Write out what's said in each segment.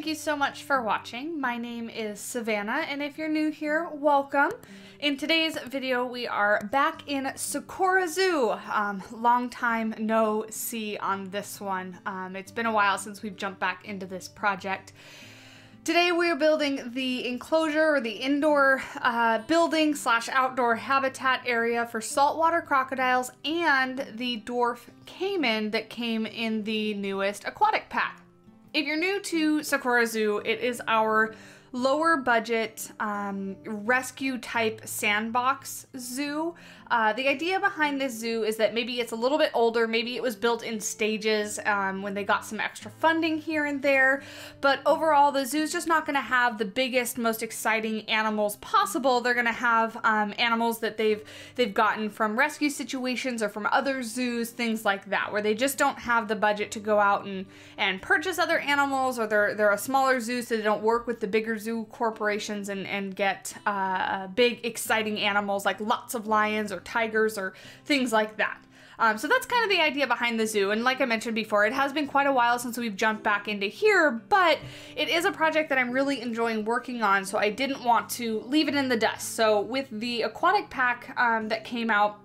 Thank you so much for watching. My name is Savannah, and if you're new here, welcome. In today's video, we are back in Sequora Zoo. Long time no see on this one. It's been a while since we've jumped back into this project. Today we are building the enclosure, or the indoor building slash outdoor habitat area for saltwater crocodiles and the dwarf caiman that came in the newest aquatic pack. If you're new to Sequora Zoo, it is our lower budget rescue type sandbox zoo. The idea behind this zoo is that maybe it's a little bit older, maybe it was built in stages when they got some extra funding here and there, but overall the zoo's just not going to have the biggest, most exciting animals possible. They're going to have animals that they've gotten from rescue situations or from other zoos, things like that, where they just don't have the budget to go out and purchase other animals, or they're a smaller zoo so they don't work with the bigger zoo corporations and get big exciting animals like lots of lions or tigers or things like that. So that's kind of the idea behind the zoo, and like I mentioned before, it has been quite a while since we've jumped back into here, but it is a project that I'm really enjoying working on, so I didn't want to leave it in the dust. So with the aquatic pack that came out,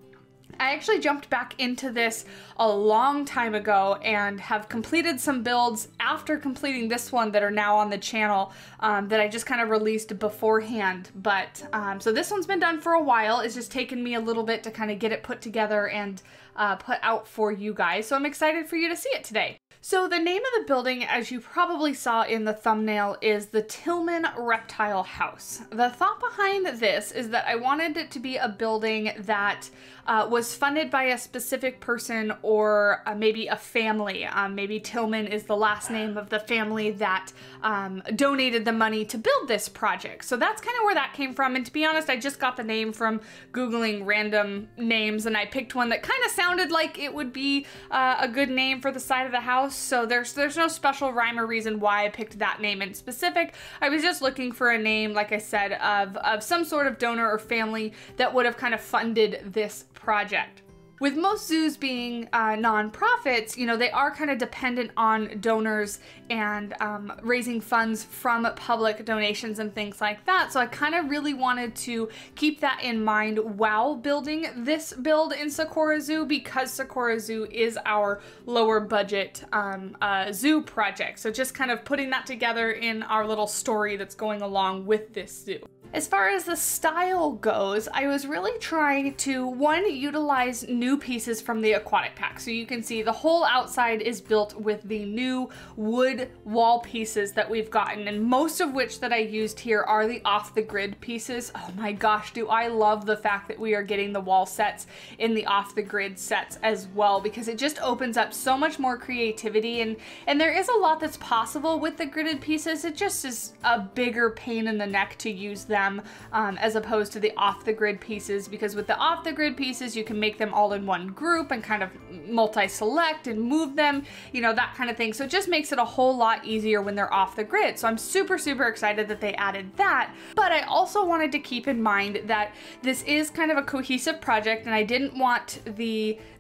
I actually jumped back into this a long time ago and have completed some builds after completing this one that are now on the channel that I just kind of released beforehand. But so this one's been done for a while. It's just taken me a little bit to kind of get it put together and put out for you guys. So I'm excited for you to see it today. So the name of the building, as you probably saw in the thumbnail, is the Tillman Reptile House. The thought behind this is that I wanted it to be a building that was funded by a specific person or maybe a family. Maybe Tillman is the last name of the family that donated the money to build this project. So that's kind of where that came from. And to be honest, I just got the name from Googling random names, and I picked one that kind of sounded like it would be a good name for the side of the house. So there's no special rhyme or reason why I picked that name in specific. I was just looking for a name, like I said, of some sort of donor or family that would have kind of funded this project. With most zoos being nonprofits, you know, they are kind of dependent on donors and raising funds from public donations and things like that. So I kind of really wanted to keep that in mind while building this build in Sequora Zoo, because Sequora Zoo is our lower budget zoo project. So just kind of putting that together in our little story that's going along with this zoo. As far as the style goes, I was really trying to, one, utilize new pieces from the aquatic pack. So you can see the whole outside is built with the new wood wall pieces that we've gotten, and most of which that I used here are the off-the-grid pieces. Oh my gosh, do I love the fact that we are getting the wall sets in the off-the-grid sets as well, because it just opens up so much more creativity, and there is a lot that's possible with the gridded pieces. It just is a bigger pain in the neck to use them as opposed to the off-the-grid pieces, because with the off-the-grid pieces you can make them all in one group and kind of multi-select and move them, you know, that kind of thing. So it just makes it a whole lot easier when they're off the grid. So I'm super excited that they added that, but I also wanted to keep in mind that this is kind of a cohesive project, and I didn't want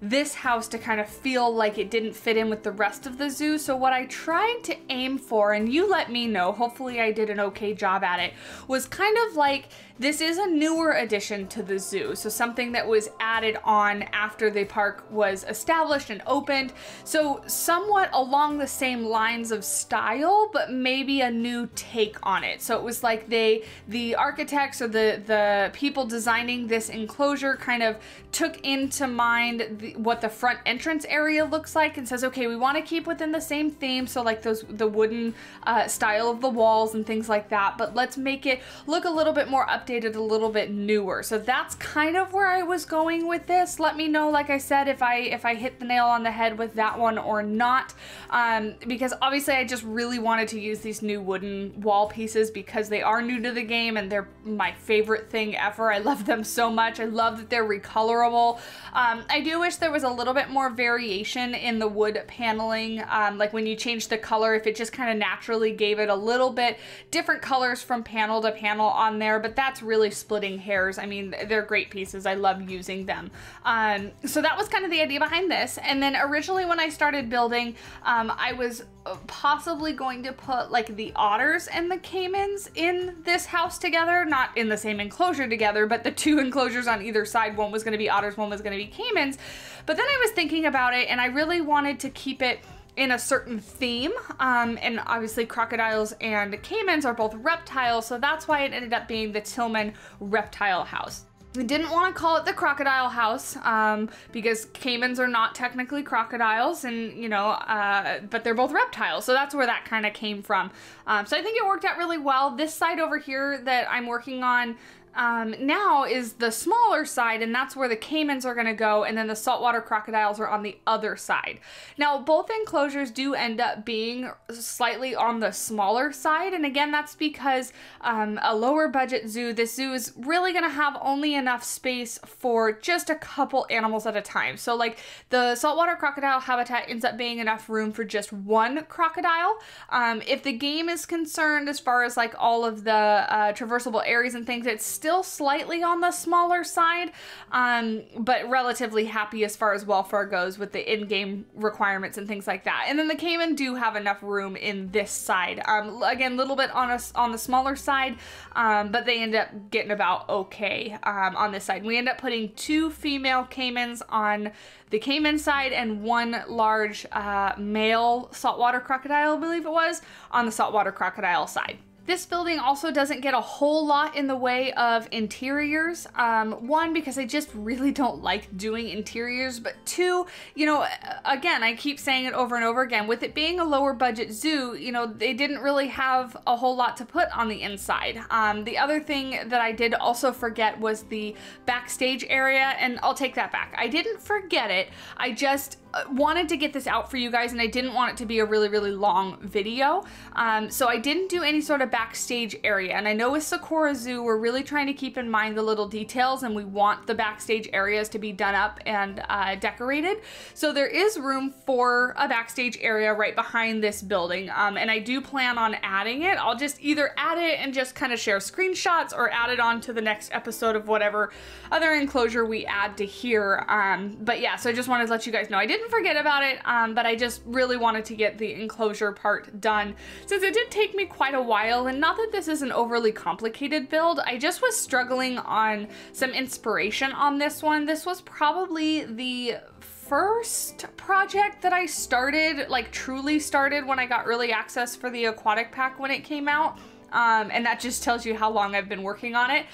this house to kind of feel like it didn't fit in with the rest of the zoo. So what I tried to aim for, and you let me know, hopefully I did an okay job at it, was kind of like, this is a newer addition to the zoo, so something that was added on after the park was established and opened. So somewhat along the same lines of style, but maybe a new take on it. So it was like the architects or the people designing this enclosure kind of took into mind what the front entrance area looks like and says, okay, we want to keep within the same theme, so like the wooden style of the walls and things like that, but let's make it look a little bit more updated, a little bit newer. So that's kind of where I was going with this. Let me know, like I said, if I hit the nail on the head with that one or not, because obviously I just really wanted to use these new wooden wall pieces because they are new to the game and they're my favorite thing ever. I love them so much. I love that they're recolorable. I do wish there was a little bit more variation in the wood paneling, like when you change the color, if it just kind of naturally gave it a little bit different colors from panel to panel. on there, but that's really splitting hairs. I mean, they're great pieces. I love using them. So that was kind of the idea behind this. And then originally when I started building, I was possibly going to put like the otters and the caimans in this house together, not in the same enclosure together, but the two enclosures on either side. One was going to be otters, one was going to be caimans. But then I was thinking about it and I really wanted to keep it in a certain theme, and obviously crocodiles and caimans are both reptiles, so that's why it ended up being the Tillman Reptile House. We didn't want to call it the Crocodile House because caimans are not technically crocodiles, and you know, but they're both reptiles, so that's where that kind of came from. So I think it worked out really well. This side over here that I'm working on now is the smaller side, and that's where the caimans are going to go, and then the saltwater crocodiles are on the other side. Now, both enclosures do end up being slightly on the smaller side, and again, that's because a lower budget zoo, this zoo is really going to have only enough space for just a couple animals at a time. So like the saltwater crocodile habitat ends up being enough room for just one crocodile. If the game is concerned, as far as like all of the traversable areas and things, it's still slightly on the smaller side, but relatively happy as far as welfare goes with the in-game requirements and things like that. And then the caiman do have enough room in this side. Again, a little bit on the smaller side, but they end up getting about okay on this side. We end up putting 2 female caimans on the caiman side and 1 large male saltwater crocodile, I believe it was, on the saltwater crocodile side. This building also doesn't get a whole lot in the way of interiors. 1, because I just really don't like doing interiors, but 2, you know, again, I keep saying it over and over again, with it being a lower budget zoo, you know, they didn't really have a whole lot to put on the inside. The other thing that I did also forget was the backstage area, and I'll take that back. I didn't forget it, I just wanted to get this out for you guys, and I didn't want it to be a really, really long video. So I didn't do any sort of backstage area, and I know with Sequora Zoo, we're really trying to keep in mind the little details, and we want the backstage areas to be done up and decorated. So there is room for a backstage area right behind this building, and I do plan on adding it. I'll just either add it and just kind of share screenshots, or add it on to the next episode of whatever other enclosure we add to here. But yeah, so I just wanted to let you guys know I didn't forget about it, but I just really wanted to get the enclosure part done, since it did take me quite a while. And not that this is an overly complicated build, I just was struggling on some inspiration on this one. This was probably the first project that I started, like truly started, when I got early access for the aquatic pack when it came out. And that just tells you how long I've been working on it.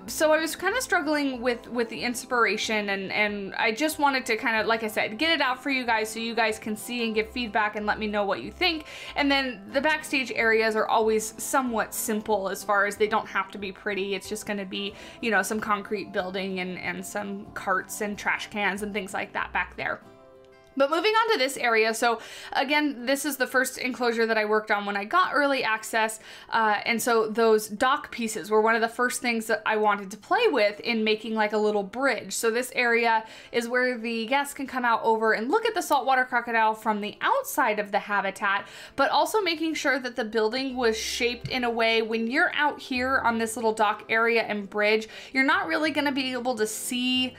So I was kind of struggling with the inspiration, and I just wanted to kind of, like I said, get it out for you guys so you guys can see and give feedback and let me know what you think. And then the backstage areas are always somewhat simple, as far as they don't have to be pretty. It's just going to be, you know, some concrete building and some carts and trash cans and things like that back there. But moving on to this area, so again, this is the first enclosure that I worked on when I got early access, and so those dock pieces were one of the first things that I wanted to play with in making like a little bridge. So this area is where the guests can come out over and look at the saltwater crocodile from the outside of the habitat, but also making sure that the building was shaped in a way, when you're out here on this little dock area and bridge, you're not really going to be able to see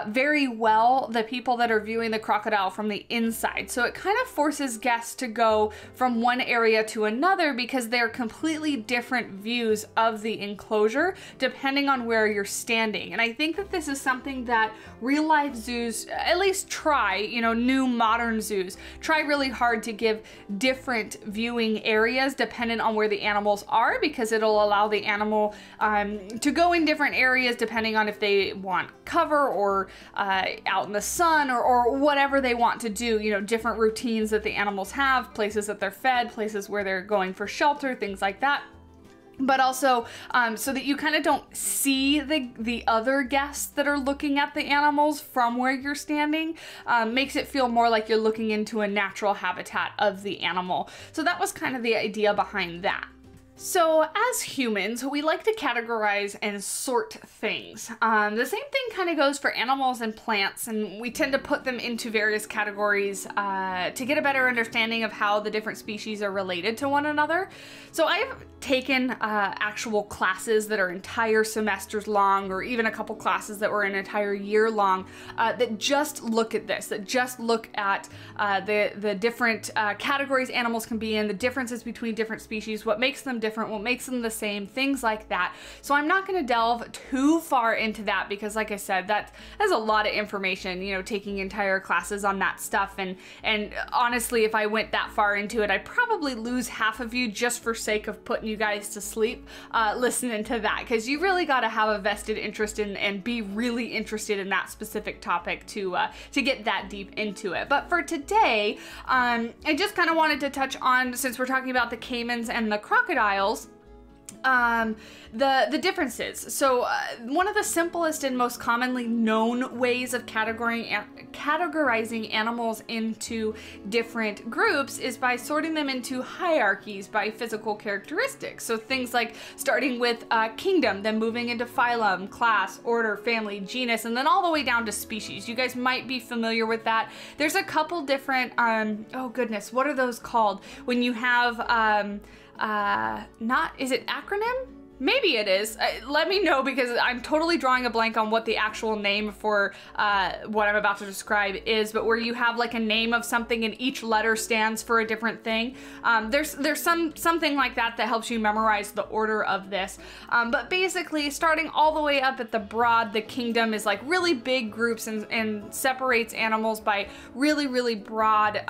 very well the people that are viewing the crocodile from the inside. So it kind of forces guests to go from one area to another, because they're completely different views of the enclosure depending on where you're standing. And I think that this is something that real life zoos at least try, you know, new modern zoos try really hard to give different viewing areas dependent on where the animals are, because it'll allow the animal to go in different areas depending on if they want cover or out in the sun, or whatever they want to do, you know, different routines that the animals have, places that they're fed, places where they're going for shelter, things like that. But also so that you kind of don't see the other guests that are looking at the animals from where you're standing, makes it feel more like you're looking into a natural habitat of the animal. So that was kind of the idea behind that. So as humans, we like to categorize and sort things. The same thing kind of goes for animals and plants, and we tend to put them into various categories to get a better understanding of how the different species are related to one another. So I've taken actual classes that are entire semesters long, or even a couple classes that were an entire year long, that just look at this, that just look at the different categories animals can be in, the differences between different species, what makes them different, what makes them the same, things like that. So I'm not going to delve too far into that because, like I said, that's a lot of information, you know, taking entire classes on that stuff. And honestly, if I went that far into it, I'd probably lose half of you just for sake of putting you guys to sleep listening to that, because you really got to have a vested interest in and be really interested in that specific topic to get that deep into it. But for today, I just kind of wanted to touch on, since we're talking about the caimans and the crocodiles, the differences. So one of the simplest and most commonly known ways of categorizing animals into different groups is by sorting them into hierarchies by physical characteristics. So things like starting with kingdom, then moving into phylum, class, order, family, genus, and then all the way down to species. You guys might be familiar with that. There's a couple different, oh goodness, what are those called? When you have, is it acronym? Maybe it is. Let me know, because I'm totally drawing a blank on what the actual name for what I'm about to describe is, but where you have like a name of something and each letter stands for a different thing. There's something like that that helps you memorize the order of this. But basically, starting all the way up at the broad, the kingdom is like really big groups and separates animals by really, really broad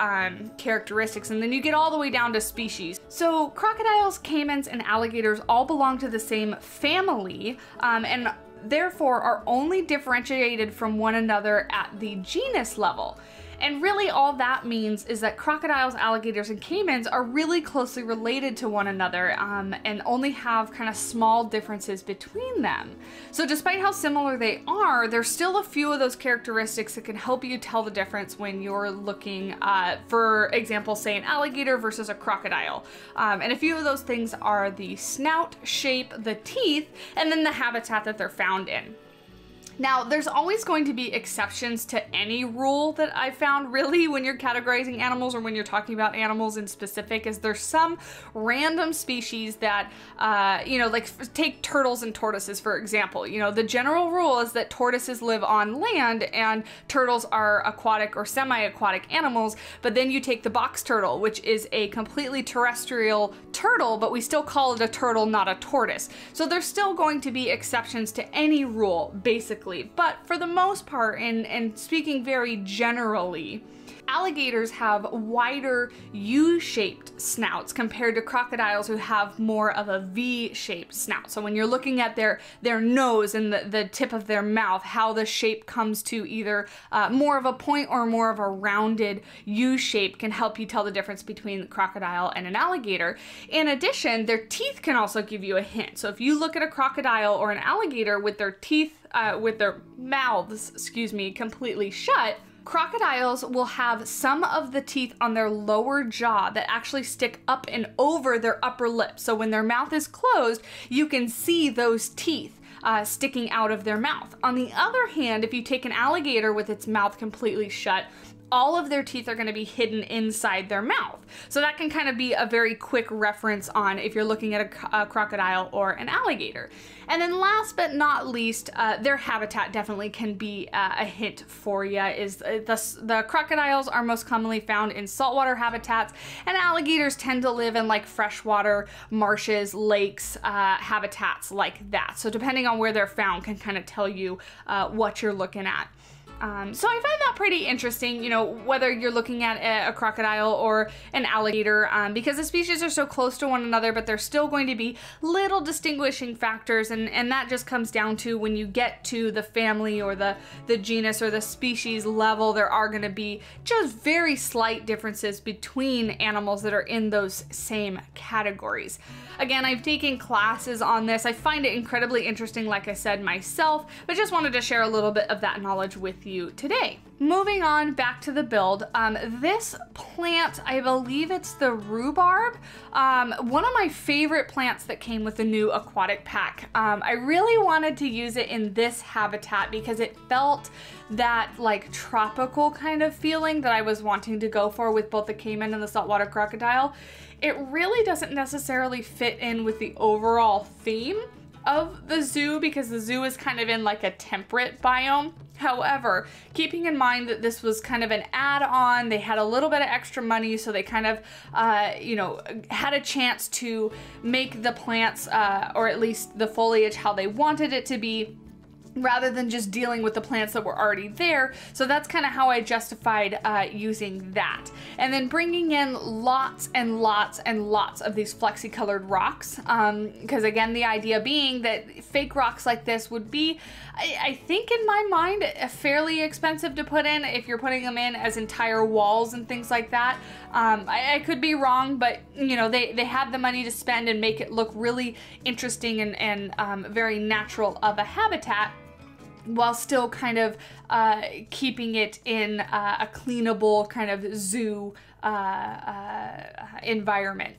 characteristics. And then you get all the way down to species. So crocodiles, caimans, and alligators all belong to the same family, and therefore are only differentiated from one another at the genus level. And really all that means is that crocodiles, alligators, and caimans are really closely related to one another, and only have kind of small differences between them. So despite how similar they are, there's still a few of those characteristics that can help you tell the difference when you're looking, for example, say an alligator versus a crocodile. And a few of those things are the snout shape, the teeth, and then the habitat that they're found in. Now, there's always going to be exceptions to any rule that I found, really, when you're categorizing animals or when you're talking about animals in specific, is there's some random species that, you know, like take turtles and tortoises, for example. You know, the general rule is that tortoises live on land and turtles are aquatic or semi-aquatic animals, but then you take the box turtle, which is a completely terrestrial turtle, but we still call it a turtle, not a tortoise. So there's still going to be exceptions to any rule, basically. But for the most part, and speaking very generally, alligators have wider U-shaped snouts compared to crocodiles, who have more of a V-shaped snout. So when you're looking at their nose and the tip of their mouth, how the shape comes to either more of a point or more of a rounded U shape can help you tell the difference between the crocodile and an alligator. In addition, their teeth can also give you a hint. So if you look at a crocodile or an alligator with their teeth, with their mouths, excuse me, completely shut, crocodiles will have some of the teeth on their lower jaw that actually stick up and over their upper lip. So when their mouth is closed, you can see those teeth sticking out of their mouth. On the other hand, if you take an alligator with its mouth completely shut, all of their teeth are going to be hidden inside their mouth. So that can kind of be a very quick reference on if you're looking at a crocodile or an alligator. And then last but not least, their habitat definitely can be a hint for you. The crocodiles are most commonly found in saltwater habitats, and alligators tend to live in like freshwater, marshes, lakes, habitats like that. So depending on where they're found can kind of tell you what you're looking at. So I find that pretty interesting, you know, whether you're looking at a crocodile or an alligator, because the species are so close to one another, but there's still going to be little distinguishing factors, and that just comes down to when you get to the family or the genus or the species level, there are going to be just very slight differences between animals that are in those same categories. Again, I've taken classes on this. I find it incredibly interesting, like I said, myself, but just wanted to share a little bit of that knowledge with you you today. Moving on back to the build, this plant, I believe it's the rhubarb, one of my favorite plants that came with the new aquatic pack. I really wanted to use it in this habitat because it felt that like tropical kind of feeling that I was wanting to go for with both the caiman and the saltwater crocodile. It really doesn't necessarily fit in with the overall theme of the zoo because the zoo is kind of in like a temperate biome. However, keeping in mind that this was kind of an add-on, they had a little bit of extra money, so they kind of, you know, had a chance to make the plants, or at least the foliage, how they wanted it to be, rather than just dealing with the plants that were already there. So that's kind of how I justified using that. And then bringing in lots and lots and lots of these flexi-colored rocks, because again, the idea being that fake rocks like this would be, I think in my mind, fairly expensive to put in if you're putting them in as entire walls and things like that. I could be wrong, but you know, they had the money to spend and make it look really interesting and very natural of a habitat, while still kind of keeping it in a cleanable kind of zoo environment.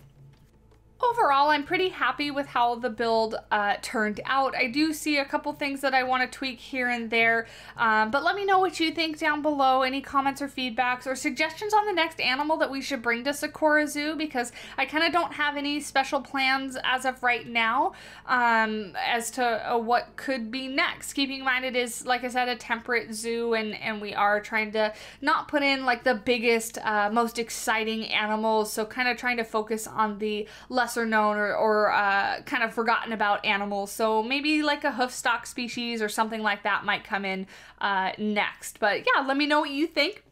Overall, I'm pretty happy with how the build turned out. I do see a couple things that I want to tweak here and there, but let me know what you think down below. Any comments or feedbacks or suggestions on the next animal that we should bring to Sequora Zoo, because I kind of don't have any special plans as of right now as to what could be next. Keeping in mind it is, like I said, a temperate zoo, and we are trying to not put in like the biggest, most exciting animals, so kind of trying to focus on the lesser known or kind of forgotten about animals. So maybe like a hoofstock species or something like that might come in next. But yeah, let me know what you think.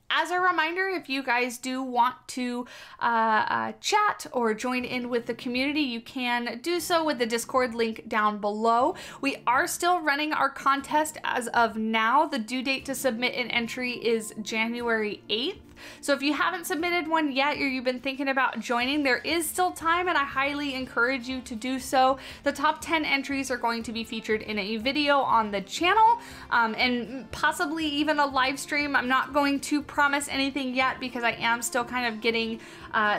As a reminder, if you guys do want to chat or join in with the community, you can do so with the Discord link down below. We are still running our contest as of now. The due date to submit an entry is January 8th. So if you haven't submitted one yet, or you've been thinking about joining, there is still time, and I highly encourage you to do so. The top 10 entries are going to be featured in a video on the channel, and possibly even a live stream. I'm not going to promise anything yet because I am still kind of getting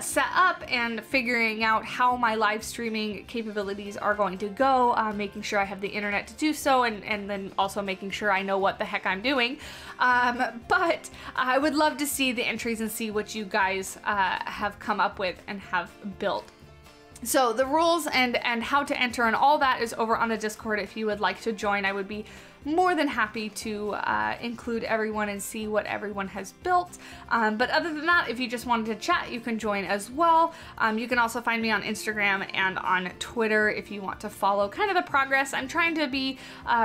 set up and figuring out how my live streaming capabilities are going to go, making sure I have the internet to do so, and then also making sure I know what the heck I'm doing. But I would love to see the entries and see what you guys have come up with and have built. So the rules and how to enter and all that is over on the Discord. If you would like to join, I would be more than happy to include everyone and see what everyone has built. But other than that, if you just wanted to chat, you can join as well. You can also find me on Instagram and on Twitter if you want to follow kind of the progress. I'm trying to be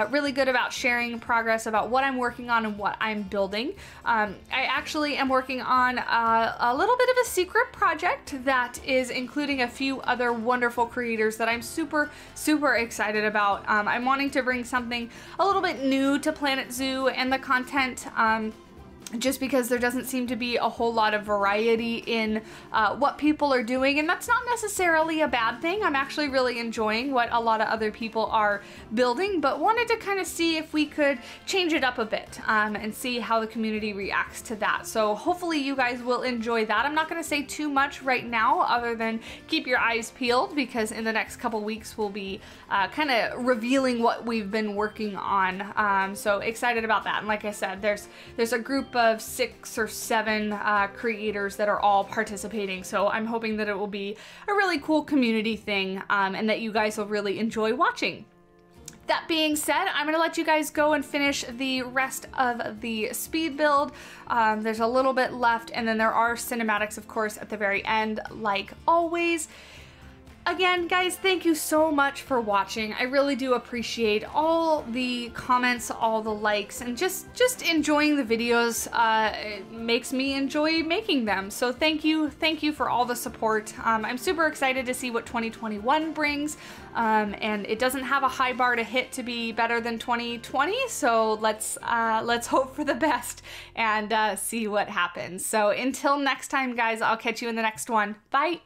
really good about sharing progress about what I'm working on and what I'm building. I actually am working on a little bit of a secret project that is including a few other wonderful creators that I'm super excited about. I'm wanting to bring something a little bit new to Planet Zoo and the content, just because there doesn't seem to be a whole lot of variety in what people are doing, and that's not necessarily a bad thing. I'm actually really enjoying what a lot of other people are building, but wanted to kind of see if we could change it up a bit and see how the community reacts to that. So hopefully you guys will enjoy that. I'm not going to say too much right now other than keep your eyes peeled, because in the next couple weeks we'll be kind of revealing what we've been working on. So excited about that. And like I said, there's a group of 6 or 7 creators that are all participating, so I'm hoping that it will be a really cool community thing, and that you guys will really enjoy watching. That being said, I'm going to let you guys go and finish the rest of the speed build. There's a little bit left, and then there are cinematics, of course, at the very end, like always. Again, guys, thank you so much for watching. I really do appreciate all the comments, all the likes, and just enjoying the videos. It makes me enjoy making them. So thank you for all the support. I'm super excited to see what 2021 brings, and it doesn't have a high bar to hit to be better than 2020. So let's hope for the best and see what happens. So until next time, guys, I'll catch you in the next one. Bye.